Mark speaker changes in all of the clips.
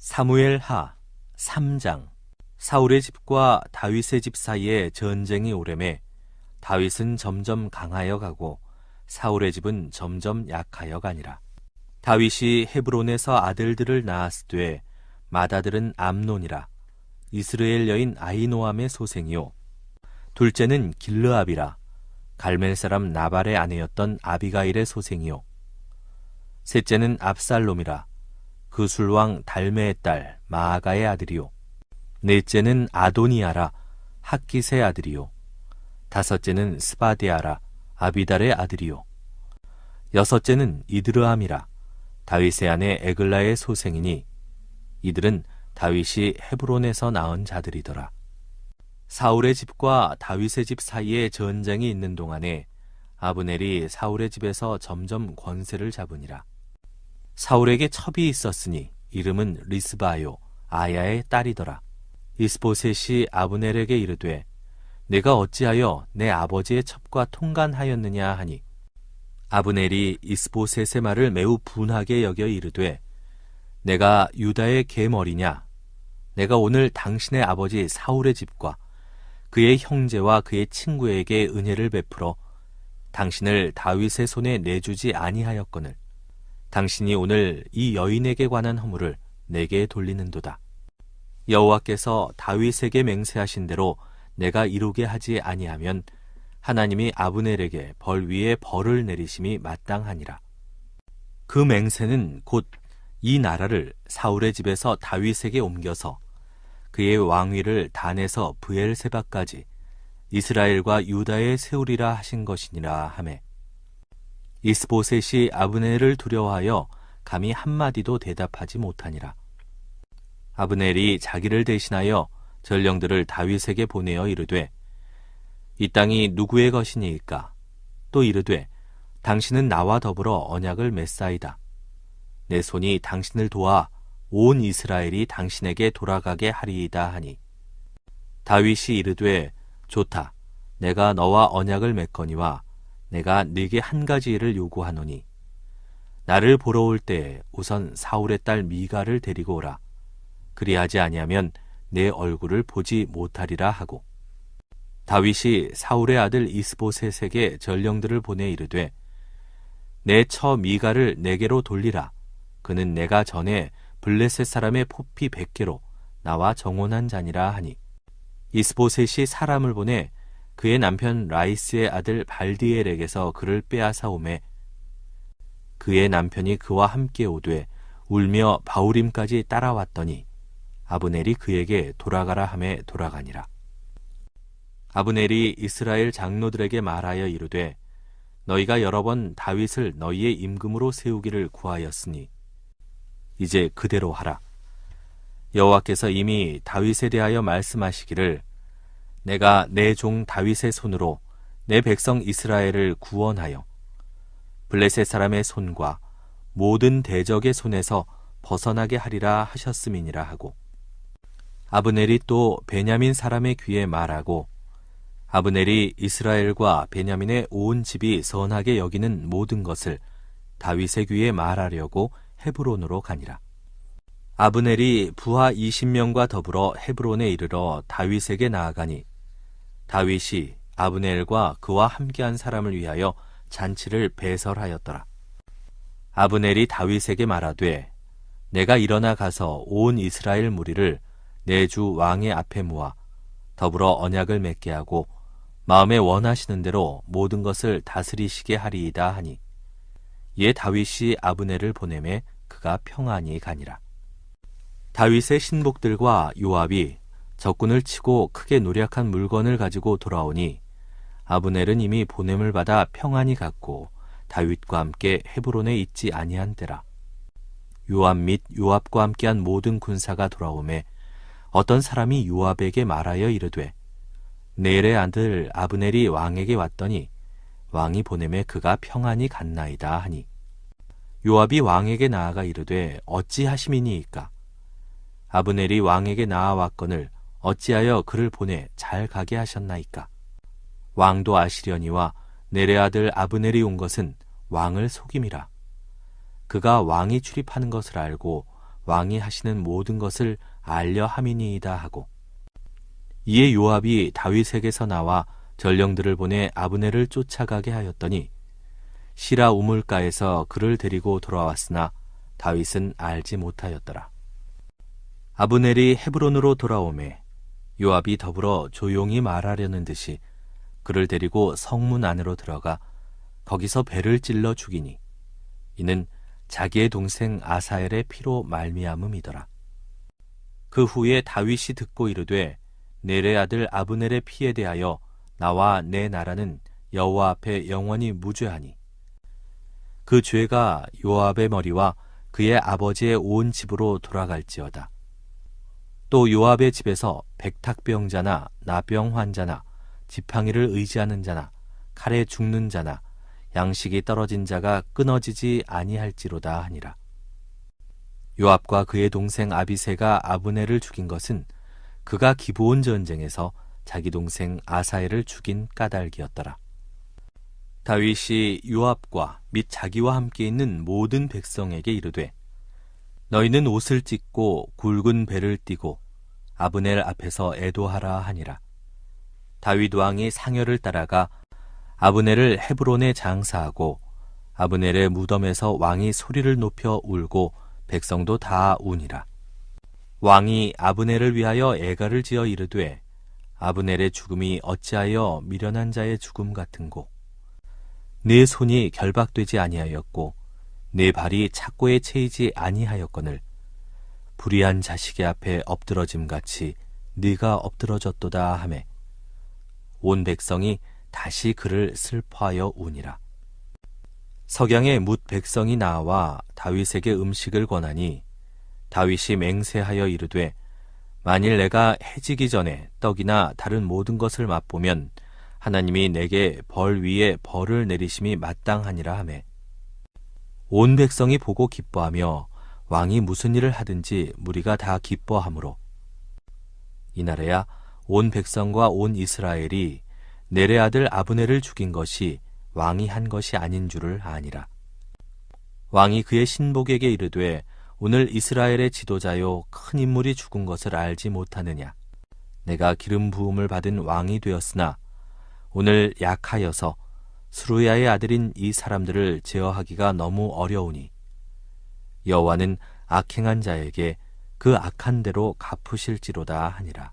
Speaker 1: 사무엘하 3장. 사울의 집과 다윗의 집 사이에 전쟁이 오래매 다윗은 점점 강하여 가고 사울의 집은 점점 약하여 가니라. 다윗이 헤브론에서 아들들을 낳았으되 맏아들은 암논이라. 이스라엘 여인 아히노암의 소생이요 둘째는 길르압이라. 갈멜 사람 나발의 아내였던 아비가일의 소생이요 셋째는 압살롬이라. 그 술왕 달메의 딸 마아가의 아들이요 넷째는 아도니아라. 학깃의 아들이요 다섯째는 스바데아라. 아비달의 아들이요 여섯째는 이드르암이라. 다윗의 아내 에글라의 소생이니 이들은 다윗이 헤브론에서 낳은 자들이더라. 사울의 집과 다윗의 집 사이에 전쟁이 있는 동안에 아브넬이 사울의 집에서 점점 권세를 잡으니라. 사울에게 첩이 있었으니 이름은 리스바요 아야의 딸이더라. 이스보셋이 아브넬에게 이르되 내가 어찌하여 내 아버지의 첩과 통간하였느냐 하니 아브넬이 이스보셋의 말을 매우 분하게 여겨 이르되 내가 유다의 계머리냐? 내가 오늘 당신의 아버지 사울의 집과 그의 형제와 그의 친구에게 은혜를 베풀어 당신을 다윗의 손에 내주지 아니하였거늘 당신이 오늘 이 여인에게 관한 허물을 내게 돌리는도다. 여호와께서 다윗에게 맹세하신 대로 내가 이루게 하지 아니하면 하나님이 아브넬에게 벌 위에 벌을 내리심이 마땅하니라. 그 맹세는 곧 이 나라를 사울의 집에서 다윗에게 옮겨서 그의 왕위를 단에서 브엘세바까지 이스라엘과 유다에 세우리라 하신 것이니라 하매 이스보셋이 아브넬을 두려워하여 감히 한마디도 대답하지 못하니라. 아브넬이 자기를 대신하여 전령들을 다윗에게 보내어 이르되 이 땅이 누구의 것이니이까? 또 이르되 당신은 나와 더불어 언약을 맺사이다. 내 손이 당신을 도와 온 이스라엘이 당신에게 돌아가게 하리이다 하니 다윗이 이르되 좋다. 내가 너와 언약을 맺거니와 내가 네게 한 가지 일을 요구하노니 나를 보러 올 때에 우선 사울의 딸 미가를 데리고 오라. 그리하지 아니하면 내 얼굴을 보지 못하리라 하고 다윗이 사울의 아들 이스보셋에게 전령들을 보내 이르되 내 처 미가를 내게로 돌리라. 그는 내가 전에 블레셋 사람의 포피 100개로 나와 정혼한 자니라 하니 이스보셋이 사람을 보내 그의 남편 라이스의 아들 발디엘에게서 그를 빼앗아 오매 그의 남편이 그와 함께 오되 울며 바우림까지 따라왔더니 아브넬이 그에게 돌아가라 하매 돌아가니라. 아브넬이 이스라엘 장로들에게 말하여 이르되 너희가 여러 번 다윗을 너희의 임금으로 세우기를 구하였으니 이제 그대로 하라. 여호와께서 이미 다윗에 대하여 말씀하시기를 내가 내 종 다윗의 손으로 내 백성 이스라엘을 구원하여 블레셋 사람의 손과 모든 대적의 손에서 벗어나게 하리라 하셨음이니라 하고 아브넬이 또 베냐민 사람의 귀에 말하고 아브넬이 이스라엘과 베냐민의 온 집이 선하게 여기는 모든 것을 다윗의 귀에 말하려고 헤브론으로 가니라. 아브넬이 부하 20명과 더불어 헤브론에 이르러 다윗에게 나아가니 다윗이 아브넬과 그와 함께한 사람을 위하여 잔치를 배설하였더라. 아브넬이 다윗에게 말하되 내가 일어나 가서 온 이스라엘 무리를 내 주 왕의 앞에 모아 더불어 언약을 맺게 하고 마음에 원하시는 대로 모든 것을 다스리시게 하리이다 하니 이에 다윗이 아브넬을 보내매 그가 평안히 가니라. 다윗의 신복들과 요압이 적군을 치고 크게 노력한 물건을 가지고 돌아오니 아브넬은 이미 보냄을 받아 평안히 갔고 다윗과 함께 헤브론에 있지 아니한 때라. 요압 및 요압과 함께한 모든 군사가 돌아오매 어떤 사람이 요압에게 말하여 이르되 넬의 아들 아브넬이 왕에게 왔더니 왕이 보내매 그가 평안히 갔나이다 하니 요압이 왕에게 나아가 이르되 어찌하심이니이까? 아브넬이 왕에게 나아왔거늘 어찌하여 그를 보내 잘 가게 하셨나이까? 왕도 아시려니와 넬의 아들 아브넬이 온 것은 왕을 속임이라. 그가 왕이 출입하는 것을 알고 왕이 하시는 모든 것을 알려 함이니이다 하고, 이에 요압이 다윗에게서 나와 전령들을 보내 아브넬을 쫓아가게 하였더니 시라 우물가에서 그를 데리고 돌아왔으나 다윗은 알지 못하였더라. 아브넬이 헤브론으로 돌아오매 요압이 더불어 조용히 말하려는 듯이 그를 데리고 성문 안으로 들어가 거기서 배를 찔러 죽이니 이는 자기의 동생 아사엘의 피로 말미암음이더라. 그 후에 다윗이 듣고 이르되 넬의 아들 아브넬의 피에 대하여 나와 내 나라는 여호와 앞에 영원히 무죄하니 그 죄가 요압의 머리와 그의 아버지의 온 집으로 돌아갈지어다. 또 요압의 집에서 백탁병자나 나병 환자나 지팡이를 의지하는 자나 칼에 죽는 자나 양식이 떨어진 자가 끊어지지 아니할지로다 하니라. 요압과 그의 동생 아비새가 아브넬을 죽인 것은 그가 기브온 전쟁에서 자기 동생 아사엘을 죽인 까닭이었더라. 다윗이 요압과 및 자기와 함께 있는 모든 백성에게 이르되 너희는 옷을 찢고 굵은 배를 띠고 아브넬 앞에서 애도하라 하니라. 다윗 왕이 상여를 따라가 아브넬을 헤브론에 장사하고 아브넬의 무덤에서 왕이 소리를 높여 울고 백성도 다 우니라. 왕이 아브넬을 위하여 애가를 지어 이르되 아브넬의 죽음이 어찌하여 미련한 자의 죽음 같은고 네 손이 결박되지 아니하였고 네 발이 착고에 채이지 아니하였거늘 불의한 자식의 앞에 엎드러짐같이 네가 엎드러졌도다 하매 온 백성이 다시 그를 슬퍼하여 우니라. 석양에 뭇 백성이 나와 다윗에게 음식을 권하니 다윗이 맹세하여 이르되 만일 내가 해지기 전에 떡이나 다른 모든 것을 맛보면 하나님이 내게 벌 위에 벌을 내리심이 마땅하니라 하매 온 백성이 보고 기뻐하며 왕이 무슨 일을 하든지 무리가 다 기뻐하므로 이날에야 온 백성과 온 이스라엘이 넬의 아들 아브넬을 죽인 것이 왕이 한 것이 아닌 줄을 아니라. 왕이 그의 신복에게 이르되 오늘 이스라엘의 지도자요 큰 인물이 죽은 것을 알지 못하느냐. 내가 기름 부음을 받은 왕이 되었으나 오늘 약하여서 스루야의 아들인 이 사람들을 제어하기가 너무 어려우니 여호와는 악행한 자에게 그 악한 대로 갚으실지로다 하니라.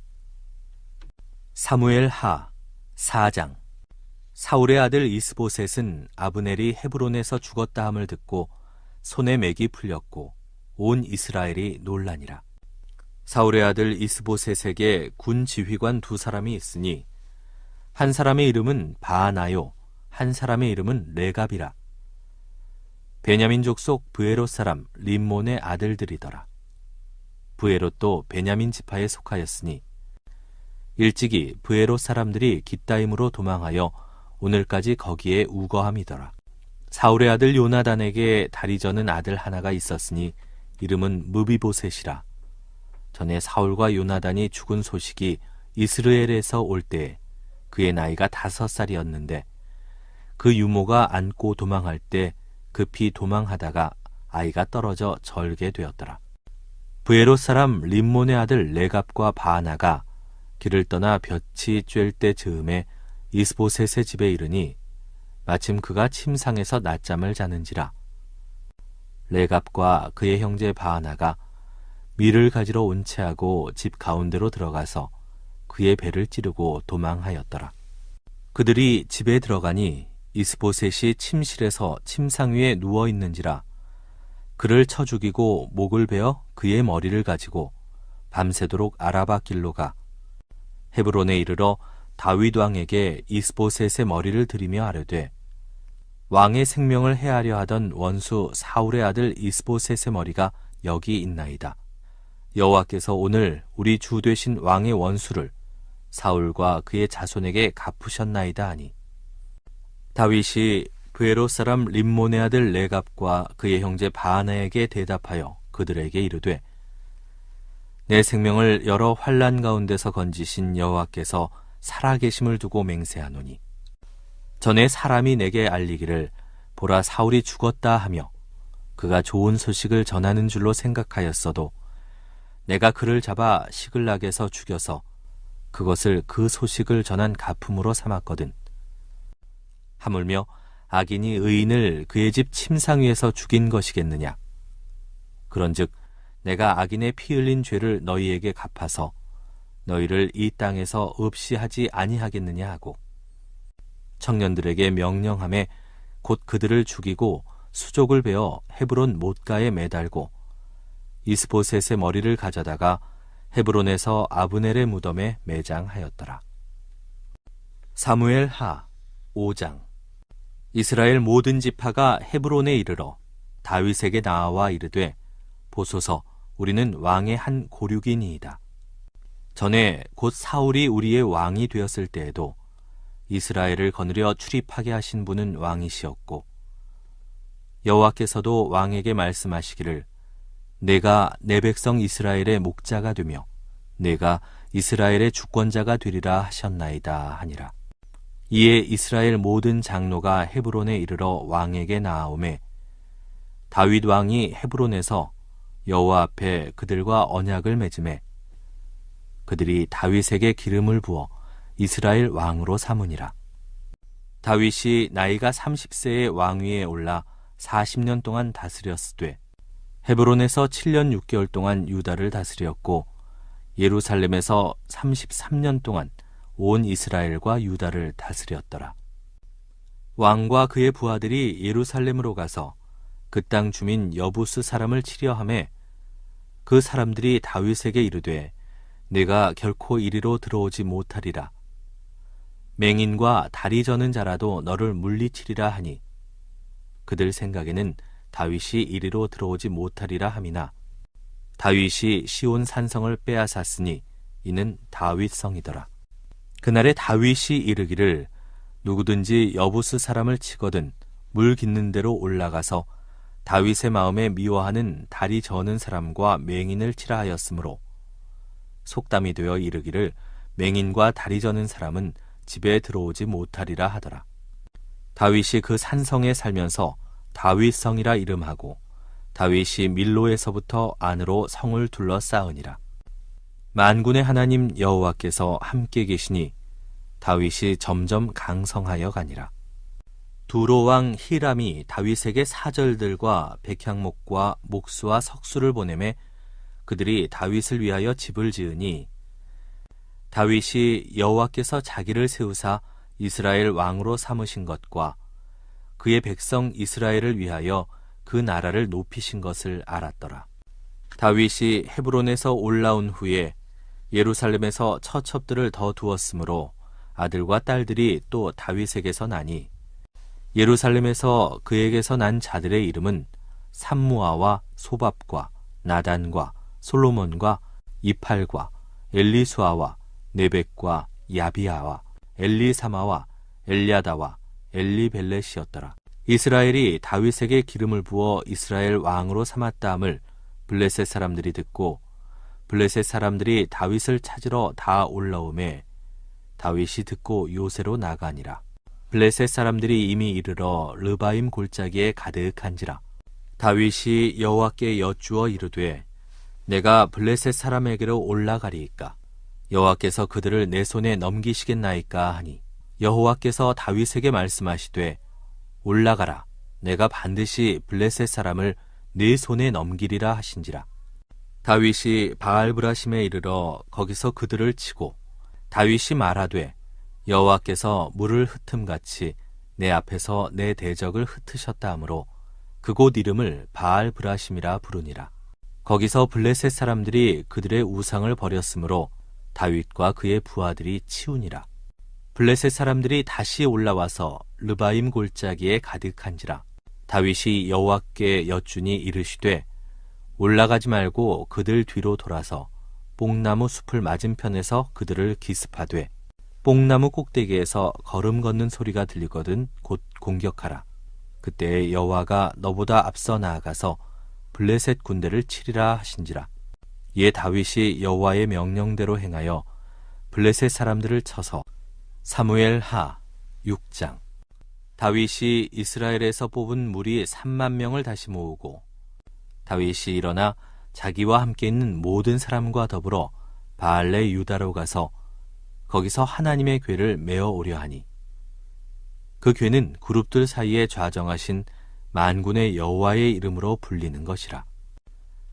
Speaker 1: 사무엘 하 4장. 사울의 아들 이스보셋은 아브넬이 헤브론에서 죽었다 함을 듣고 손에 맥이 풀렸고 온 이스라엘이 놀라니라. 사울의 아들 이스보셋에게 군 지휘관 2사람이 있으니 한 사람의 이름은 바아나요 한 사람의 이름은 레갑이라. 베냐민 족속 브에롯 사람 림몬의 아들들이더라. 브에롯도 베냐민 지파에 속하였으니 일찍이 브에롯 사람들이 깃다임으로 도망하여 오늘까지 거기에 우거함이더라. 사울의 아들 요나단에게 다리 저는 아들 하나가 있었으니 이름은 무비보셋이라. 전에 사울과 요나단이 죽은 소식이 이스라엘에서 올 때에 그의 나이가 5살이었는데 그 유모가 안고 도망할 때 급히 도망하다가 아이가 떨어져 절게 되었더라. 브에롯 사람 림몬의 아들 레갑과 바하나가 길을 떠나 볕이 쬐을 때 즈음에 이스보셋의 집에 이르니 마침 그가 침상에서 낮잠을 자는지라. 레갑과 그의 형제 바하나가 밀을 가지러 온채하고 집 가운데로 들어가서 그의 배를 찌르고 도망하였더라. 그들이 집에 들어가니 이스보셋이 침실에서 침상 위에 누워 있는지라. 그를 쳐 죽이고 목을 베어 그의 머리를 가지고 밤새도록 아라바 길로 가 헤브론에 이르러 다윗 왕에게 이스보셋의 머리를 들이며 아뢰되 왕의 생명을 해하려 하던 원수 사울의 아들 이스보셋의 머리가 여기 있나이다. 여호와께서 오늘 우리 주 되신 왕의 원수를 사울과 그의 자손에게 갚으셨나이다 하니 다윗이 브에롯 사람 림몬의 아들 레갑과 그의 형제 바하나에게 대답하여 그들에게 이르되 내 생명을 여러 환난 가운데서 건지신 여호와께서 살아계심을 두고 맹세하노니 전에 사람이 내게 알리기를 보라 사울이 죽었다 하며 그가 좋은 소식을 전하는 줄로 생각하였어도 내가 그를 잡아 시글락에서 죽여서 그것을 그 소식을 전한 가품으로 삼았거든. 하물며 악인이 의인을 그의 집 침상 위에서 죽인 것이겠느냐. 그런즉 내가 악인의 피 흘린 죄를 너희에게 갚아서 너희를 이 땅에서 없이 하지 아니하겠느냐 하고 청년들에게 명령하매 곧 그들을 죽이고 수족을 베어 헤브론 못가에 매달고 이스보셋의 머리를 가져다가 헤브론에서 아브넬의 무덤에 매장하였더라. 사무엘 하 5장. 이스라엘 모든 지파가 헤브론에 이르러 다윗에게 나와 이르되 보소서 우리는 왕의 한 고륙이니이다. 전에 곧 사울이 우리의 왕이 되었을 때에도 이스라엘을 거느려 출입하게 하신 분은 왕이시었고 여호와께서도 왕에게 말씀하시기를 내가 내 백성 이스라엘의 목자가 되며 내가 이스라엘의 주권자가 되리라 하셨나이다 하니라. 이에 이스라엘 모든 장로가 헤브론에 이르러 왕에게 나아오매 다윗 왕이 헤브론에서 여호와 앞에 그들과 언약을 맺음에 그들이 다윗에게 기름을 부어 이스라엘 왕으로 삼으니라. 다윗이 나이가 30세의 왕위에 올라 40년 동안 다스렸으되 헤브론에서 7년 6개월 동안 유다를 다스렸고 예루살렘에서 33년 동안 온 이스라엘과 유다를 다스렸더라. 왕과 그의 부하들이 예루살렘으로 가서 그 땅 주민 여부스 사람을 치려하매 그 사람들이 다윗에게 이르되 내가 결코 이리로 들어오지 못하리라. 맹인과 다리 저는 자라도 너를 물리치리라 하니 그들 생각에는 다윗이 이리로 들어오지 못하리라 함이나 다윗이 시온 산성을 빼앗았으니 이는 다윗성이더라. 그날에 다윗이 이르기를 누구든지 여부스 사람을 치거든 물 깃는 대로 올라가서 다윗의 마음에 미워하는 다리 저는 사람과 맹인을 치라 하였으므로 속담이 되어 이르기를 맹인과 다리 저는 사람은 집에 들어오지 못하리라 하더라. 다윗이 그 산성에 살면서 다윗성이라 이름하고 다윗이 밀로에서부터 안으로 성을 둘러싸으니라. 만군의 하나님 여호와께서 함께 계시니 다윗이 점점 강성하여 가니라. 두로 왕 히람이 다윗에게 사절들과 백향목과 목수와 석수를 보내매 그들이 다윗을 위하여 집을 지으니 다윗이 여호와께서 자기를 세우사 이스라엘 왕으로 삼으신 것과 그의 백성 이스라엘을 위하여 그 나라를 높이신 것을 알았더라. 다윗이 헤브론에서 올라온 후에 예루살렘에서 처첩들을 더 두었으므로 아들과 딸들이 또 다윗에게서 나니 예루살렘에서 그에게서 난 자들의 이름은 삼무아와 소밥과 나단과 솔로몬과 이팔과 엘리수아와 네벡과 야비아와 엘리사마와 엘리아다와 엘리벨렛이었더라. 이스라엘이 다윗에게 기름을 부어 이스라엘 왕으로 삼았다함을 블레셋 사람들이 듣고 블레셋 사람들이 다윗을 찾으러 다 올라오매 다윗이 듣고 요새로 나가니라. 블레셋 사람들이 이미 이르러 르바임 골짜기에 가득한지라. 다윗이 여호와께 여쭈어 이르되 내가 블레셋 사람에게로 올라가리이까 여호와께서 그들을 내 손에 넘기시겠나이까 하니 여호와께서 다윗에게 말씀하시되 올라가라 내가 반드시 블레셋 사람을 네 손에 넘기리라 하신지라. 다윗이 바알브라심에 이르러 거기서 그들을 치고 다윗이 말하되 여호와께서 물을 흩음같이 내 앞에서 내 대적을 흩으셨다 하므로 그곳 이름을 바알브라심이라 부르니라. 거기서 블레셋 사람들이 그들의 우상을 버렸으므로 다윗과 그의 부하들이 치우니라. 블레셋 사람들이 다시 올라와서 르바임 골짜기에 가득한지라. 다윗이 여호와께 여쭈니 이르시되 올라가지 말고 그들 뒤로 돌아서 뽕나무 숲을 맞은편에서 그들을 기습하되 뽕나무 꼭대기에서 걸음 걷는 소리가 들리거든 곧 공격하라. 그때 여호와가 너보다 앞서 나아가서 블레셋 군대를 치리라 하신지라. 이에 다윗이 여호와의 명령대로 행하여 블레셋 사람들을 쳐서 사무엘 하 6장. 다윗이 이스라엘에서 뽑은 무리 3만 명을 다시 모으고 다윗이 일어나 자기와 함께 있는 모든 사람과 더불어 바알레 유다로 가서 거기서 하나님의 궤를 메어 오려 하니 그 궤는 그룹들 사이에 좌정하신 만군의 여호와의 이름으로 불리는 것이라.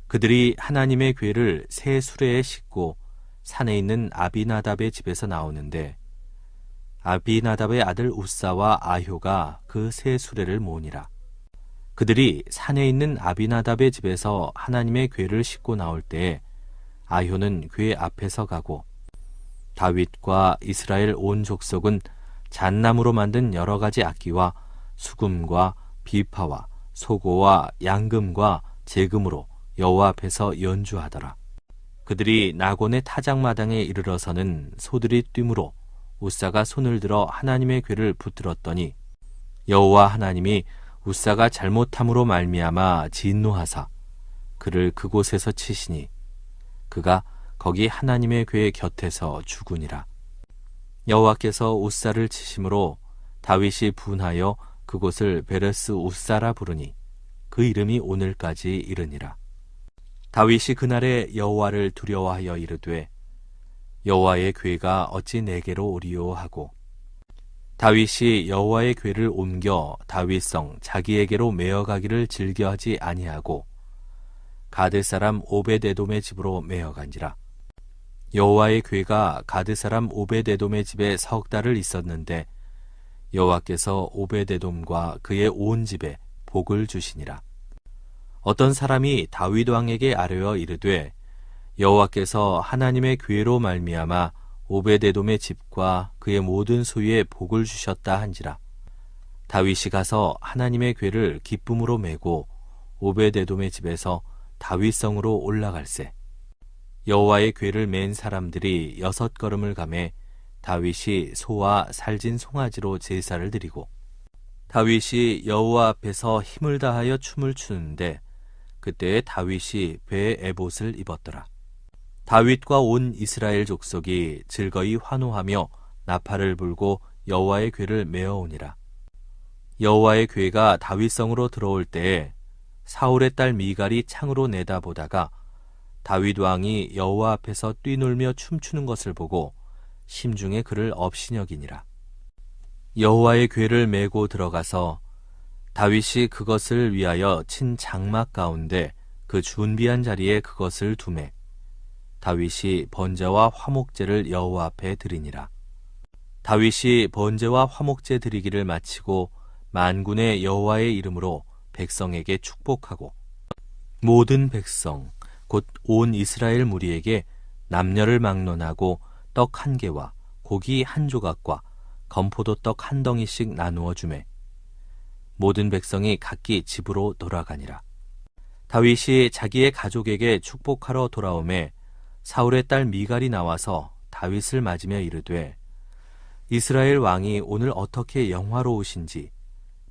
Speaker 1: 그들이 하나님의 궤를 새 수레에 싣고 산에 있는 아비나답의 집에서 나오는데 아비나답의 아들 우사와 아효가 그 새 수레를 모으니라. 그들이 산에 있는 아비나답의 집에서 하나님의 궤를 싣고 나올 때에 아효는 궤 앞에서 가고 다윗과 이스라엘 온 족속은 잣나무로 만든 여러 가지 악기와 수금과 비파와 소고와 양금과 제금으로 여호와 앞에서 연주하더라. 그들이 나곤의 타작마당에 이르러서는 소들이 뛰므로 우사가 손을 들어 하나님의 궤를 붙들었더니 여호와 하나님이 우사가 잘못함으로 말미암아 진노하사 그를 그곳에서 치시니 그가 거기 하나님의 궤 곁에서 죽으니라. 여호와께서 우사를 치심으로 다윗이 분하여 그곳을 베레스 우사라 부르니 그 이름이 오늘까지 이르니라. 다윗이 그날에 여호와를 두려워하여 이르되 여호와의 궤가 어찌 내게로 오리요 하고 다윗이 여호와의 궤를 옮겨 다윗성 자기에게로 메어가기를 즐겨하지 아니하고 가드 사람 오벳에돔의 집으로 메어간지라. 여호와의 궤가 가드 사람 오벳에돔의 집에 석 달을 있었는데 여호와께서 오벳에돔과 그의 온 집에 복을 주시니라. 어떤 사람이 다윗 왕에게 아뢰어 이르되 여호와께서 하나님의 궤로 말미암아 오벳에돔의 집과 그의 모든 소유에 복을 주셨다 한지라. 다윗이 가서 하나님의 궤를 기쁨으로 메고 오벳에돔의 집에서 다윗성으로 올라갈새 여호와의 궤를 맨 사람들이 6걸음을 가매 다윗이 소와 살진 송아지로 제사를 드리고 다윗이 여호와 앞에서 힘을 다하여 춤을 추는데 그때에 다윗이 배에 에봇을 입었더라. 다윗과 온 이스라엘 족속이 즐거이 환호하며 나팔을 불고 여호와의 궤를 메어오니라. 여호와의 궤가 다윗성으로 들어올 때에 사울의 딸 미갈이 창으로 내다보다가 다윗 왕이 여호와 앞에서 뛰놀며 춤추는 것을 보고 심중에 그를 업신여기니라. 여호와의 궤를 메고 들어가서 다윗이 그것을 위하여 친 장막 가운데 그 준비한 자리에 그것을 두매 다윗이 번제와 화목제를 여호와 앞에 드리니라. 다윗이 번제와 화목제 드리기를 마치고 만군의 여호와의 이름으로 백성에게 축복하고 모든 백성 곧 온 이스라엘 무리에게 남녀를 막론하고 떡 1개와 고기 1조각과 건포도 떡 1덩이씩 나누어 주매 모든 백성이 각기 집으로 돌아가니라. 다윗이 자기의 가족에게 축복하러 돌아오매 사울의 딸 미갈이 나와서 다윗을 맞으며 이르되 이스라엘 왕이 오늘 어떻게 영화로우신지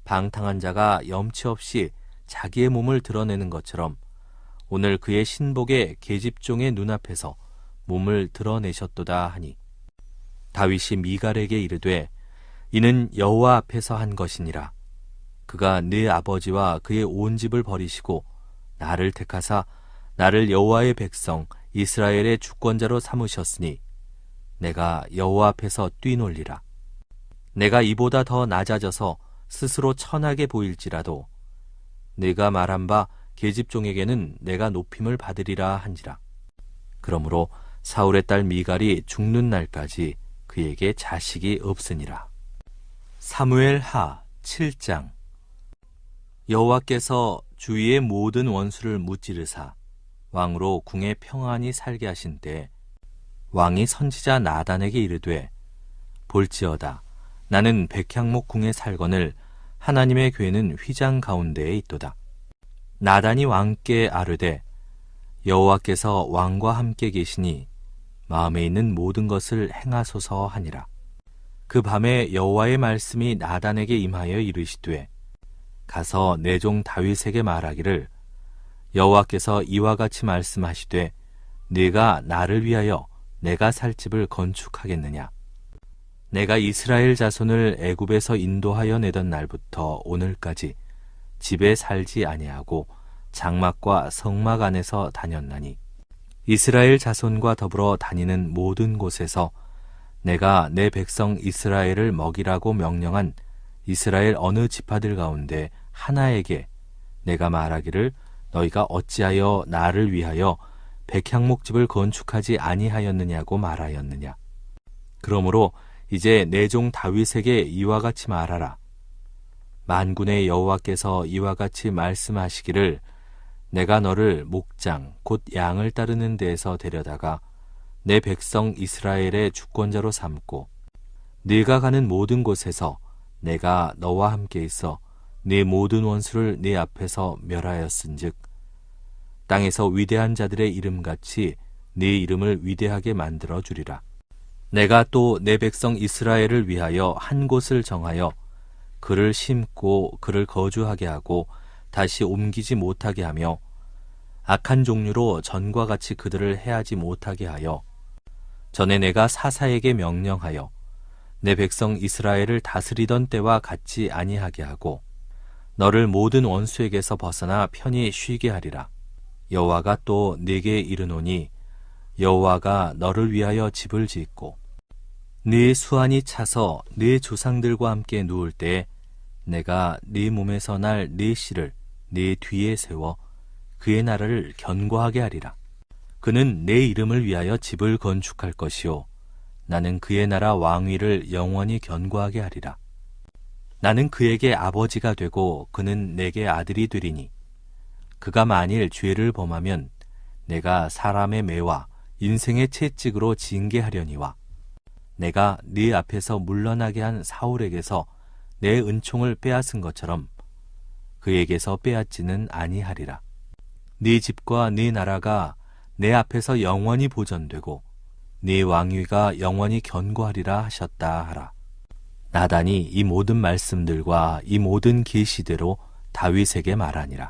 Speaker 1: 방탕한 자가 염치 없이 자기의 몸을 드러내는 것처럼 오늘 그의 신복의 계집종의 눈앞에서 몸을 드러내셨도다 하니 다윗이 미갈에게 이르되 이는 여호와 앞에서 한 것이니라. 그가 네 아버지와 그의 온 집을 버리시고 나를 택하사 나를 여호와의 백성 이스라엘의 주권자로 삼으셨으니 내가 여호와 앞에서 뛰놀리라. 내가 이보다 더 낮아져서 스스로 천하게 보일지라도 내가 말한 바 계집종에게는 내가 높임을 받으리라 한지라. 그러므로 사울의 딸 미갈이 죽는 날까지 그에게 자식이 없으니라. 사무엘 하 7장. 여호와께서 주위의 모든 원수를 무찌르사 왕으로 궁에 평안히 살게 하신 때 왕이 선지자 나단에게 이르되 볼지어다 나는 백향목 궁에 살거늘 하나님의 궤는 휘장 가운데에 있도다. 나단이 왕께 아뢰되 여호와께서 왕과 함께 계시니 마음에 있는 모든 것을 행하소서 하니라. 그 밤에 여호와의 말씀이 나단에게 임하여 이르시되 가서 내 종 다윗에게 말하기를 여호와께서 이와 같이 말씀하시되 네가 나를 위하여 내가 살 집을 건축하겠느냐. 내가 이스라엘 자손을 애굽에서 인도하여 내던 날부터 오늘까지 집에 살지 아니하고 장막과 성막 안에서 다녔나니 이스라엘 자손과 더불어 다니는 모든 곳에서 내가 내 백성 이스라엘을 먹이라고 명령한 이스라엘 어느 지파들 가운데 하나에게 내가 말하기를 너희가 어찌하여 나를 위하여 백향목집을 건축하지 아니하였느냐고 말하였느냐. 그러므로 이제 내 종 다윗에게 이와 같이 말하라. 만군의 여호와께서 이와 같이 말씀하시기를 내가 너를 목장 곧 양을 따르는 데에서 데려다가 내 백성 이스라엘의 주권자로 삼고 네가 가는 모든 곳에서 내가 너와 함께 있어 네 모든 원수를 네 앞에서 멸하였은즉 땅에서 위대한 자들의 이름같이 네 이름을 위대하게 만들어 주리라. 내가 또 내 백성 이스라엘을 위하여 한 곳을 정하여 그를 심고 그를 거주하게 하고 다시 옮기지 못하게 하며 악한 종류로 전과 같이 그들을 해하지 못하게 하여 전에 내가 사사에게 명령하여 내 백성 이스라엘을 다스리던 때와 같지 아니하게 하고 너를 모든 원수에게서 벗어나 편히 쉬게 하리라. 여호와가 또 네게 이르노니 여호와가 너를 위하여 집을 짓고 네 수완이 차서 네 조상들과 함께 누울 때에 내가 네 몸에서 날 네 씨를 네 뒤에 세워 그의 나라를 견고하게 하리라. 그는 내 이름을 위하여 집을 건축할 것이요 나는 그의 나라 왕위를 영원히 견고하게 하리라. 나는 그에게 아버지가 되고 그는 내게 아들이 되리니 그가 만일 죄를 범하면 내가 사람의 매와 인생의 채찍으로 징계하려니와 내가 네 앞에서 물러나게 한 사울에게서 내 은총을 빼앗은 것처럼 그에게서 빼앗지는 아니하리라. 네 집과 네 나라가 내 앞에서 영원히 보존되고 네 왕위가 영원히 견고하리라 하셨다 하라. 나단이 이 모든 말씀들과 이 모든 계시대로 다윗에게 말하니라.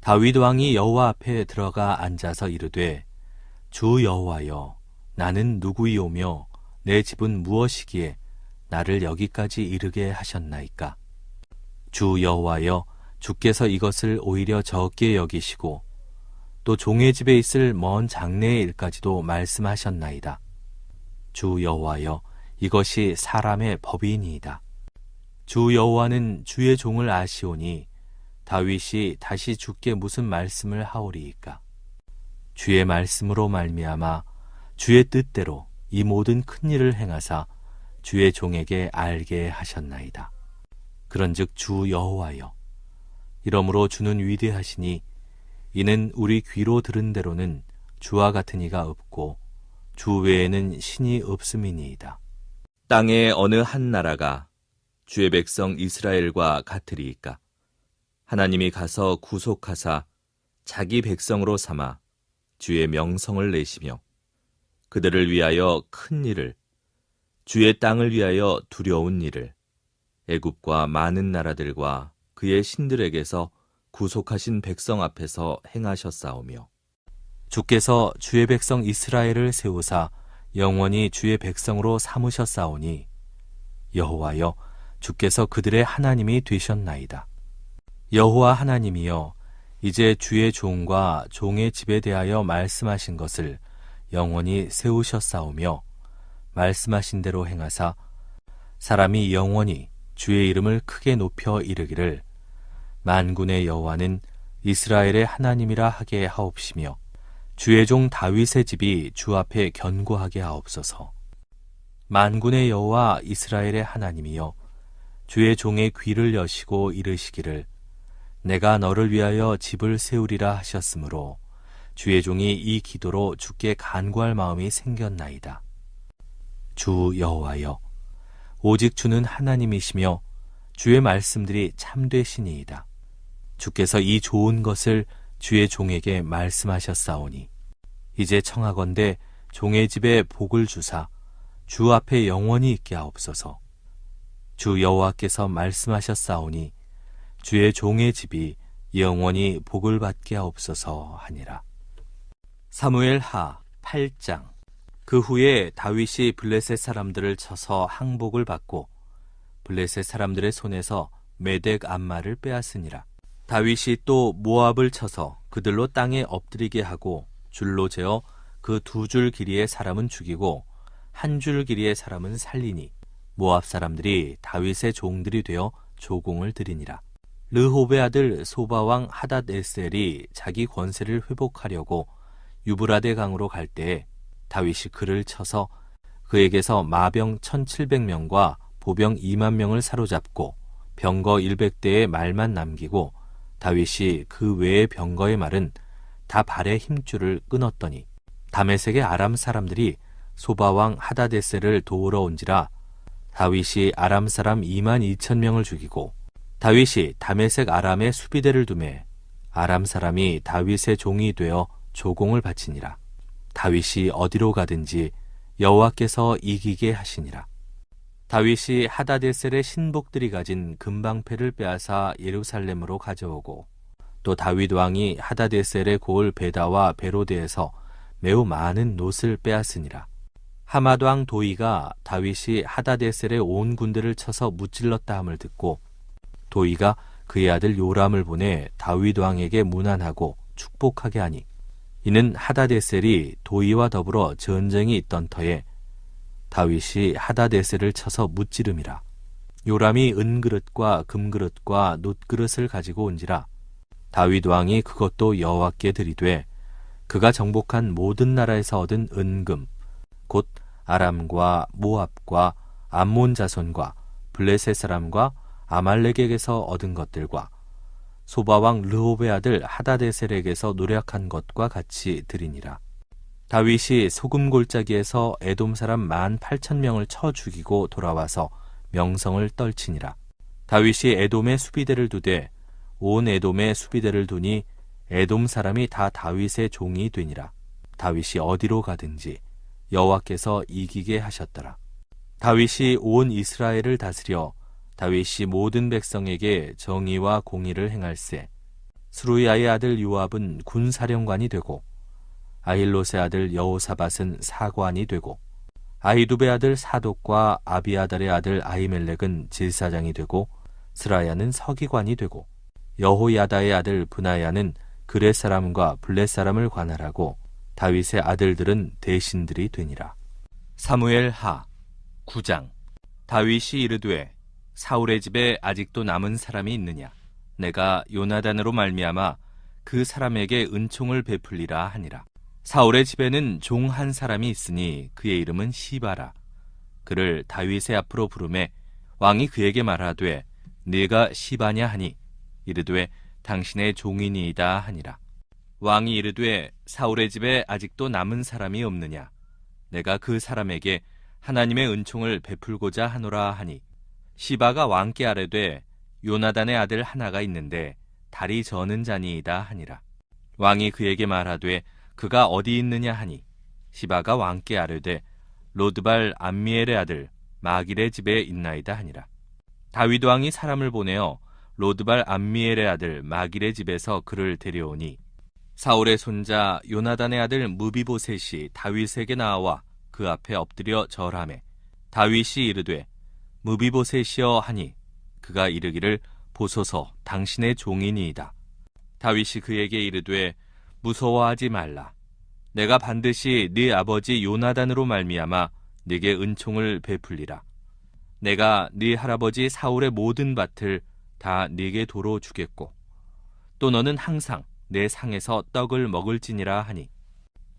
Speaker 1: 다윗 왕이 여호와 앞에 들어가 앉아서 이르되 주 여호와여 나는 누구이오며 내 집은 무엇이기에 나를 여기까지 이르게 하셨나이까. 주 여호와여 주께서 이것을 오히려 적게 여기시고 또 종의 집에 있을 먼 장래의 일까지도 말씀하셨나이다. 주 여호와여 이것이 사람의 법이니이다. 주 여호와는 주의 종을 아시오니 다윗이 다시 주께 무슨 말씀을 하오리이까. 주의 말씀으로 말미암아 주의 뜻대로 이 모든 큰 일을 행하사 주의 종에게 알게 하셨나이다. 그런즉 주 여호와여 이러므로 주는 위대하시니 이는 우리 귀로 들은 대로는 주와 같은 이가 없고 주 외에는 신이 없음이니이다. 땅의 어느 한 나라가 주의 백성 이스라엘과 같으리이까. 하나님이 가서 구속하사 자기 백성으로 삼아 주의 명성을 내시며 그들을 위하여 큰 일을 주의 땅을 위하여 두려운 일을 애굽과 많은 나라들과 그의 신들에게서 구속하신 백성 앞에서 행하셨사오며 주께서 주의 백성 이스라엘을 세우사 영원히 주의 백성으로 삼으셨사오니 여호와여 주께서 그들의 하나님이 되셨나이다. 여호와 하나님이여 이제 주의 종과 종의 집에 대하여 말씀하신 것을 영원히 세우셨사오며 말씀하신 대로 행하사 사람이 영원히 주의 이름을 크게 높여 이르기를 만군의 여호와는 이스라엘의 하나님이라 하게 하옵시며 주의 종 다윗의 집이 주 앞에 견고하게 하옵소서. 만군의 여호와 이스라엘의 하나님이여 주의 종의 귀를 여시고 이르시기를 내가 너를 위하여 집을 세우리라 하셨으므로 주의 종이 이 기도로 주께 간구할 마음이 생겼나이다. 주 여호와여 오직 주는 하나님이시며 주의 말씀들이 참되시니이다. 주께서 이 좋은 것을 주의 종에게 말씀하셨사오니 이제 청하건대 종의 집에 복을 주사 주 앞에 영원히 있게 하옵소서. 주 여호와께서 말씀하셨사오니 주의 종의 집이 영원히 복을 받게 하옵소서 하니라. 사무엘 하 8장. 그 후에 다윗이 블레셋 사람들을 쳐서 항복을 받고 블레셋 사람들의 손에서 메덱 암마를 빼앗으니라. 다윗이 또 모압을 쳐서 그들로 땅에 엎드리게 하고 줄로 재어 그 2줄 길이의 사람은 죽이고 1줄 길이의 사람은 살리니 모압 사람들이 다윗의 종들이 되어 조공을 드리니라. 르홉의 아들 소바왕 하닷에셀이 자기 권세를 회복하려고 유브라데 강으로 갈 때에 다윗이 그를 쳐서 그에게서 마병 1700명과 보병 2만 명을 사로잡고 병거 100대의 말만 남기고 다윗이 그 외의 병거의 말은 다 발의 힘줄을 끊었더니 다메섹의 아람 사람들이 소바왕 하닷에셀을 도우러 온지라 다윗이 아람 사람 2만 2천 명을 죽이고 다윗이 다메섹 아람에 수비대를 두매 아람 사람이 다윗의 종이 되어 조공을 바치니라. 다윗이 어디로 가든지 여호와께서 이기게 하시니라. 다윗이 하닷에셀의 신복들이 가진 금방패를 빼앗아 예루살렘으로 가져오고 또 다윗 왕이 하닷에셀의 고을 베다와 베로데에서 매우 많은 놋을 빼앗으니라. 하맛 왕 도이가 다윗이 하닷에셀의 온 군대를 쳐서 무찔렀다 함을 듣고 도이가 그의 아들 요람을 보내 다윗 왕에게 문안하고 축복하게 하니 이는 하닷에셀이 도이와 더불어 전쟁이 있던 터에 다윗이 하닷에셀을 쳐서 무찌름이라. 요람이 은그릇과 금그릇과 놋그릇을 가지고 온지라 다윗 왕이 그것도 여호와께 드리되 그가 정복한 모든 나라에서 얻은 은금 곧 아람과 모압과 암몬 자손과 블레셋 사람과 아말렉에게서 얻은 것들과 소바왕 르홉의 아들 하닷에셀에게서 노력한 것과 같이 드리니라. 다윗이 소금 골짜기에서 에돔 사람 18,000명을 쳐 죽이고 돌아와서 명성을 떨치니라. 다윗이 에돔의 수비대를 두되 온 에돔의 수비대를 두니 에돔 사람이 다 다윗의 종이 되니라. 다윗이 어디로 가든지 여호와께서 이기게 하셨더라. 다윗이 온 이스라엘을 다스려 다윗이 모든 백성에게 정의와 공의를 행할세. 스루야의 아들 요압은 군사령관이 되고 아힐롯의 아들 여호사밧은 사관이 되고 아히두베의 아들 사독과 아비아달의 아들 아히멜렉은 질사장이 되고 스라야는 서기관이 되고 여호야다의 아들 브나야는 그렛 사람과 블렛 사람을 관할하고 다윗의 아들들은 대신들이 되니라. 사무엘 하 9장. 다윗이 이르되 사울의 집에 아직도 남은 사람이 있느냐? 내가 요나단으로 말미암아 그 사람에게 은총을 베풀리라 하니라. 사울의 집에는 종 한 사람이 있으니 그의 이름은 시바라. 그를 다윗의 앞으로 부르매 왕이 그에게 말하되 네가 시바냐 하니 이르되 당신의 종이니이다 하니라. 왕이 이르되 사울의 집에 아직도 남은 사람이 없느냐? 내가 그 사람에게 하나님의 은총을 베풀고자 하노라 하니 시바가 왕께 아뢰되 요나단의 아들 하나가 있는데 다리 저는 자니이다 하니라. 왕이 그에게 말하되 그가 어디 있느냐 하니 시바가 왕께 아뢰되 로드발 암미엘의 아들 마길의 집에 있나이다 하니라. 다윗 왕이 사람을 보내어 로드발 암미엘의 아들 마길의 집에서 그를 데려오니 사울의 손자 요나단의 아들 무비보셋이 다윗에게 나와 그 앞에 엎드려 절하매 다윗이 이르되 무비보셋이여 하니 그가 이르기를 보소서 당신의 종이니이다. 다윗이 그에게 이르되 무서워하지 말라. 내가 반드시 네 아버지 요나단으로 말미암아 네게 은총을 베풀리라. 내가 네 할아버지 사울의 모든 밭을 다 네게 도로 주겠고 또 너는 항상 내 상에서 떡을 먹을지니라 하니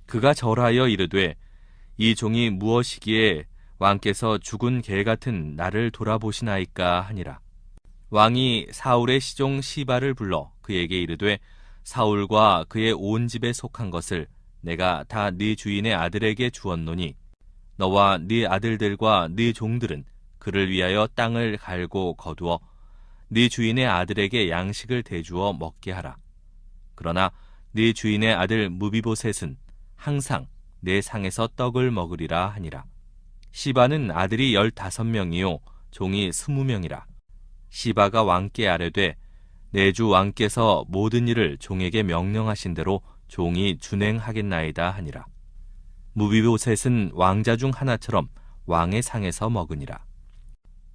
Speaker 1: 그가 절하여 이르되 이 종이 무엇이기에 왕께서 죽은 개 같은 나를 돌아보시나이까 하니라. 왕이 사울의 시종 시바를 불러 그에게 이르되 사울과 그의 온 집에 속한 것을 내가 다 네 주인의 아들에게 주었노니 너와 네 아들들과 네 종들은 그를 위하여 땅을 갈고 거두어 네 주인의 아들에게 양식을 대주어 먹게 하라. 그러나 네 주인의 아들 무비보셋은 항상 내 상에서 떡을 먹으리라 하니라. 시바는 아들이 15명이요 종이 20명이라. 시바가 왕께 아뢰되 내 주 왕께서 모든 일을 종에게 명령하신 대로 종이 준행하겠나이다 하니라. 무비보셋은 왕자 중 하나처럼 왕의 상에서 먹으니라.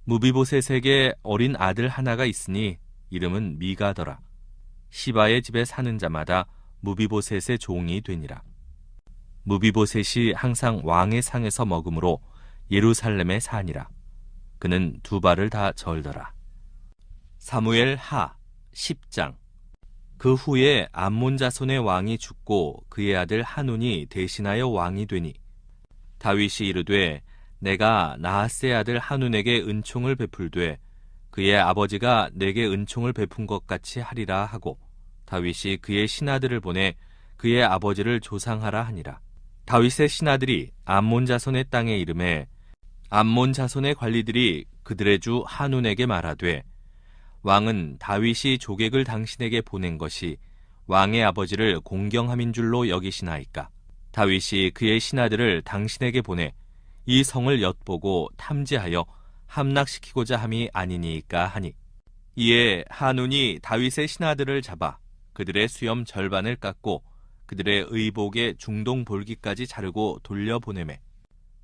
Speaker 1: 무비보셋에게 어린 아들 하나가 있으니 이름은 미가더라. 시바의 집에 사는 자마다 무비보셋의 종이 되니라. 무비보셋이 항상 왕의 상에서 먹음으로 예루살렘에 사니라. 그는 두 발을 다 절더라. 사무엘 하 10장. 그 후에 암몬 자손의 왕이 죽고 그의 아들 한운이 대신하여 왕이 되니 다윗이 이르되 내가 나하스의 아들 한운에게 은총을 베풀되 그의 아버지가 내게 은총을 베푼 것 같이 하리라 하고 다윗이 그의 신하들을 보내 그의 아버지를 조상하라 하니라. 다윗의 신하들이 암몬 자손의 땅에 이르매 암몬 자손의 관리들이 그들의 주 한운에게 말하되 왕은 다윗이 조객을 당신에게 보낸 것이 왕의 아버지를 공경함인 줄로 여기시나이까. 다윗이 그의 신하들을 당신에게 보내 이 성을 엿보고 탐지하여 함락시키고자 함이 아니니까 하니 이에 한운이 다윗의 신하들을 잡아 그들의 수염 절반을 깎고 그들의 의복의 중동 볼기까지 자르고 돌려보내매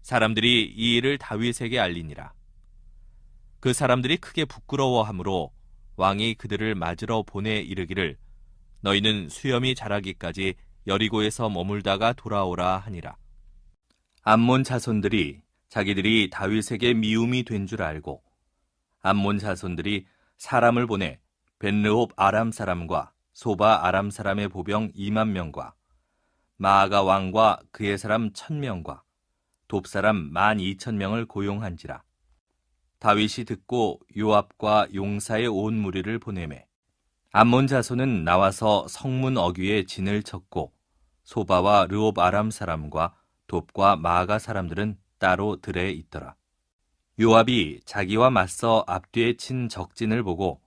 Speaker 1: 사람들이 이 일을 다윗에게 알리니라. 그 사람들이 크게 부끄러워하므로 왕이 그들을 맞으러 보내 이르기를 너희는 수염이 자라기까지 여리고에서 머물다가 돌아오라 하니라. 암몬 자손들이 자기들이 다윗에게 미움이 된 줄 알고 암몬 자손들이 사람을 보내 벳르홉 아람 사람과 소바 아람 사람의 보병 2만 명과 마아가 왕과 그의 사람 1,000명과 돕 사람 12,000명을 고용한지라. 다윗이 듣고 요압과 용사의 온 무리를 보내매 암몬 자손은 나와서 성문 어귀에 진을 쳤고 소바와 르홉 아람 사람과 돕과 마아가 사람들은 따로 들에 있더라. 요압이 자기와 맞서 앞뒤에 친 적진을 보고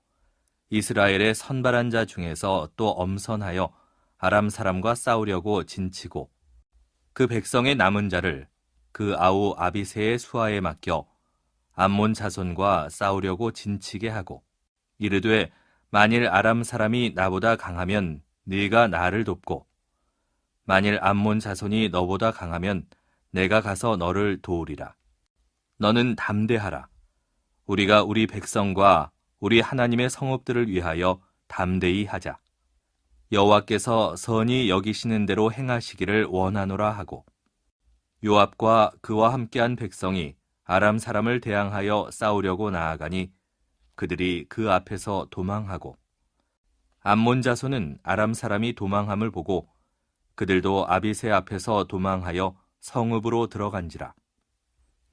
Speaker 1: 이스라엘의 선발한 자 중에서 또 엄선하여 아람 사람과 싸우려고 진치고 그 백성의 남은 자를 그 아우 아비새의 수하에 맡겨 암몬 자손과 싸우려고 진치게 하고 이르되 만일 아람 사람이 나보다 강하면 네가 나를 돕고 만일 암몬 자손이 너보다 강하면 내가 가서 너를 도우리라. 너는 담대하라. 우리가 우리 백성과 우리 하나님의 성읍들을 위하여 담대히 하자. 여호와께서 선히 여기시는 대로 행하시기를 원하노라 하고 요압과 그와 함께한 백성이 아람 사람을 대항하여 싸우려고 나아가니 그들이 그 앞에서 도망하고 암몬 자손은 아람 사람이 도망함을 보고 그들도 아비새 앞에서 도망하여 성읍으로 들어간지라.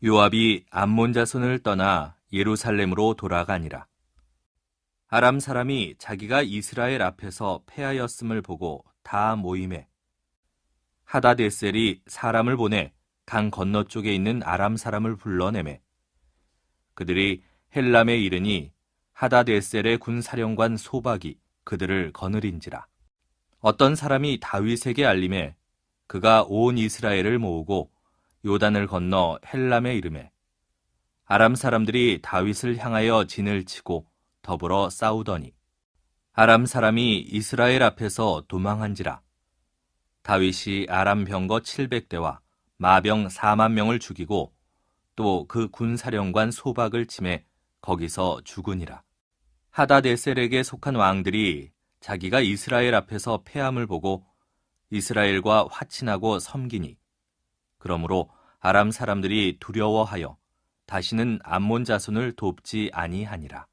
Speaker 1: 요압이 암몬 자손을 떠나 예루살렘으로 돌아가니라. 아람 사람이 자기가 이스라엘 앞에서 패하였음을 보고 다 모이매 하다데셀이 사람을 보내 강 건너쪽에 있는 아람 사람을 불러내매 그들이 헬람에 이르니 하다데셀의 군사령관 소박이 그들을 거느린지라. 어떤 사람이 다윗에게 알림해 그가 온 이스라엘을 모으고 요단을 건너 헬람에 이르매 아람 사람들이 다윗을 향하여 진을 치고 더불어 싸우더니 아람 사람이 이스라엘 앞에서 도망한지라. 다윗이 아람 병거 700대와 마병 4만 명을 죽이고 또 그 군사령관 소박을 치매 거기서 죽으니라. 하다데셀에게 속한 왕들이 자기가 이스라엘 앞에서 패함을 보고 이스라엘과 화친하고 섬기니 그러므로 아람 사람들이 두려워하여 다시는 암몬 자손을 돕지 아니하니라.